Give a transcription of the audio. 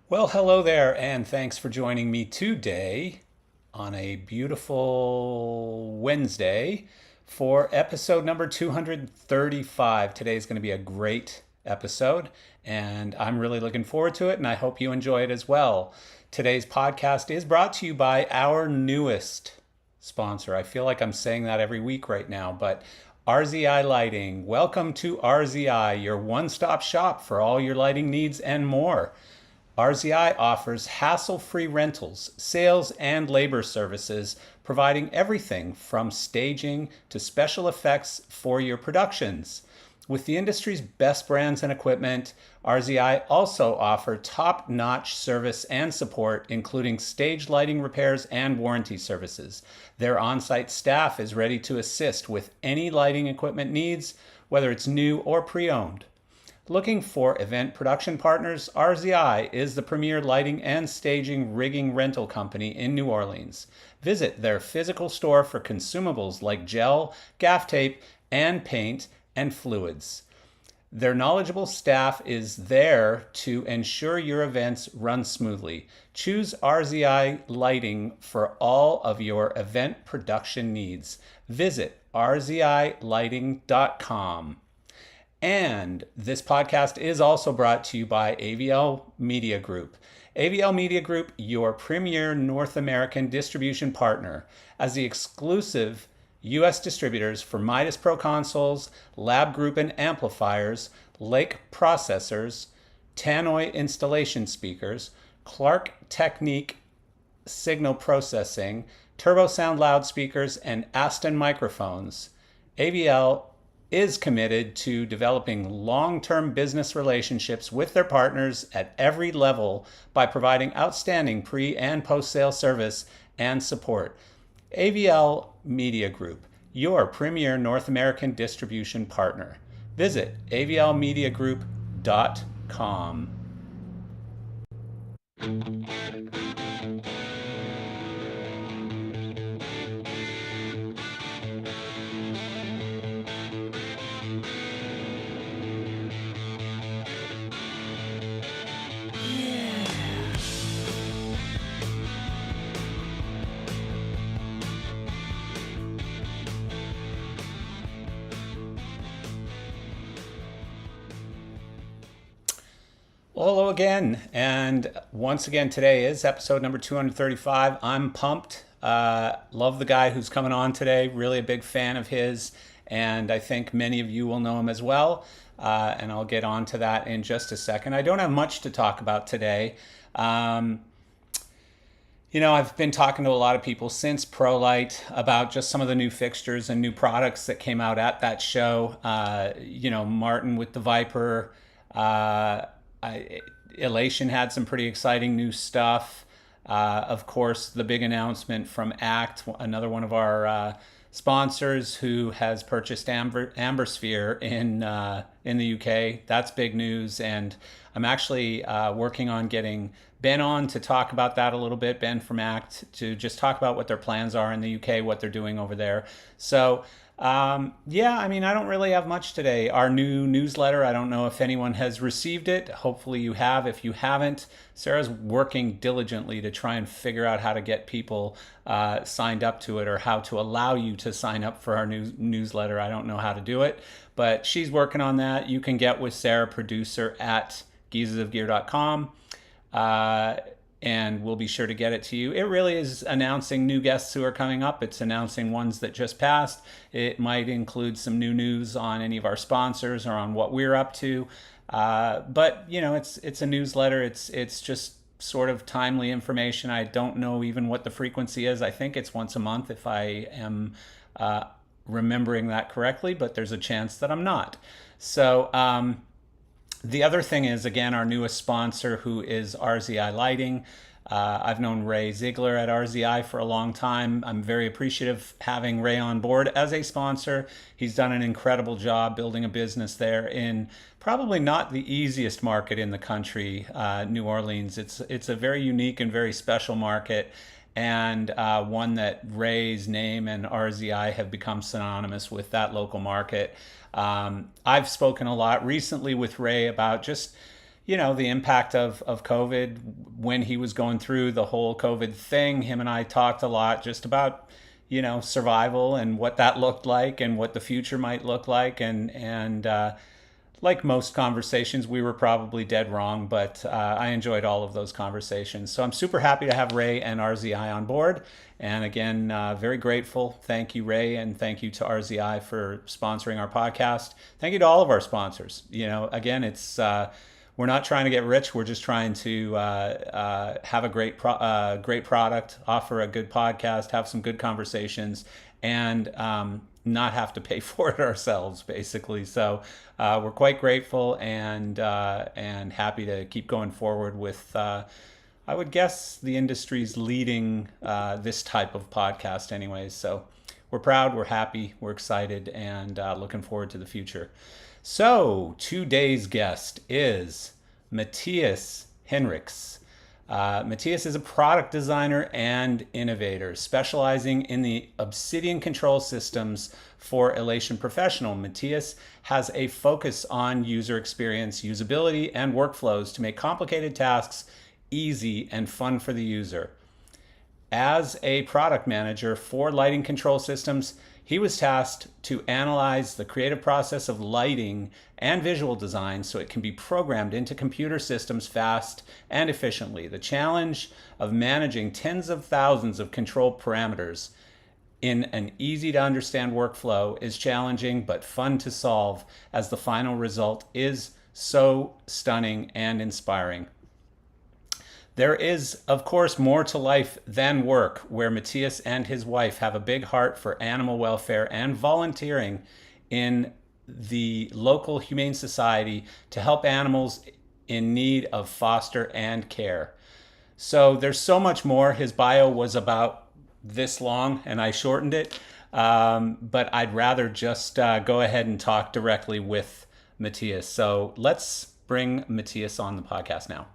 Well, hello there, and thanks for joining me today on a beautiful Wednesday for episode number 235. Today is going to be a great episode, and I'm really looking forward to it, and I hope you enjoy it as well. Today's podcast is brought to you by our newest sponsor. I feel like I'm saying that every week right now, but RZI Lighting. Welcome to RZI, your one stop shop for all your lighting needs and more. RZI offers hassle-free rentals, sales, and labor services, providing everything from staging to special effects for your productions. With the industry's best brands and equipment, RZI also offer top-notch service and support, including stage lighting repairs and warranty services. Their on-site staff is ready to assist with any lighting equipment needs, whether it's new or pre-owned. Looking for event production partners? RZI is the premier lighting and staging rigging rental company in New Orleans. Visit their physical store for consumables like gel, gaff tape, and paint and fluids. Their knowledgeable staff is there to ensure your events run smoothly. Choose RZI Lighting for all of your event production needs. Visit rzilighting.com. And this podcast is also brought to you by AVL Media Group. AVL Media Group, your premier North American distribution partner, as the exclusive U.S. distributors for Midas Pro consoles, Lab Group and amplifiers, Lake processors, Tannoy installation speakers, Clark Technique signal processing, Turbo Sound loudspeakers, and Aston microphones. AVL is committed to developing long-term business relationships with their partners at every level by providing outstanding pre- and post-sale service and support. AVL Media Group, your premier North American distribution partner. Visit avlmediagroup.com. Hello again, and once again, today is episode number 235. I'm pumped. Love the guy who's coming on today. Really a big fan of his, and I think many of you will know him as well. And I'll get on to that in just a second. I don't have much to talk about today. I've been talking to a lot of people since ProLight about just some of the new fixtures and new products that came out at that show. Martin with the Viper. Elation had some pretty exciting new stuff. Of course, the big announcement from ACT, another one of our sponsors who has purchased Ambersphere in the UK. That's big news, and I'm actually working on getting Ben on to talk about that a little bit. Ben from ACT, to just talk about what their plans are in the UK, what they're doing over there. So I don't really have much today. Our new newsletter, I don't know if anyone has received it. Hopefully you have. If you haven't, Sarah's working diligently to try and figure out how to get people signed up to it, or how to allow you to sign up for our newsletter. I don't know how to do it, but she's working on that. You can get with Sarah, producer at geezesofgear.com. And we'll be sure to get it to you. It really is announcing new guests who are coming up. It's announcing ones that just passed. It might include some new news on any of our sponsors or on what we're up to. But it's a newsletter. It's just sort of timely information. I don't know even what the frequency is. I think it's once a month if I am remembering that correctly, but there's a chance that I'm not. So the other thing is, again, our newest sponsor, who is RZI Lighting. I've known Ray Ziegler at RZI for a long time. I'm very appreciative having Ray on board as a sponsor. He's done an incredible job building a business there in probably not the easiest market in the country, New Orleans. It's a very unique and very special market, and one that Ray's name and RZI have become synonymous with that local market. I've spoken a lot recently with Ray about just the impact of COVID when he was going through the whole COVID thing. Him and I talked a lot just about, survival and what that looked like and what the future might look like. And like most conversations, we were probably dead wrong, but I enjoyed all of those conversations. So I'm super happy to have Ray and RZI on board. And again, very grateful. Thank you, Ray, and thank you to RZI for sponsoring our podcast. Thank you to all of our sponsors. Again, it's we're not trying to get rich. We're just trying to have a great product, offer a good podcast, have some good conversations, and not have to pay for it ourselves, basically. So we're quite grateful and happy to keep going forward with, I would guess, the industry's leading this type of podcast anyways. So we're proud, we're happy, we're excited, and looking forward to the future. So today's guest is Matthias Hinrichs. Matthias is a product designer and innovator specializing in the Obsidian control systems for Elation Professional. Matthias has a focus on user experience, usability, and workflows to make complicated tasks easy and fun for the user. As a product manager for lighting control systems, he was tasked to analyze the creative process of lighting and visual design so it can be programmed into computer systems fast and efficiently. The challenge of managing tens of thousands of control parameters in an easy to understand workflow is challenging but fun to solve, as the final result is so stunning and inspiring. There is, of course, more to life than work, where Matthias and his wife have a big heart for animal welfare and volunteering in the local humane society to help animals in need of foster and care. So there's so much more. His bio was about this long, and I shortened it, but I'd rather just go ahead and talk directly with Matthias. So let's bring Matthias on the podcast now.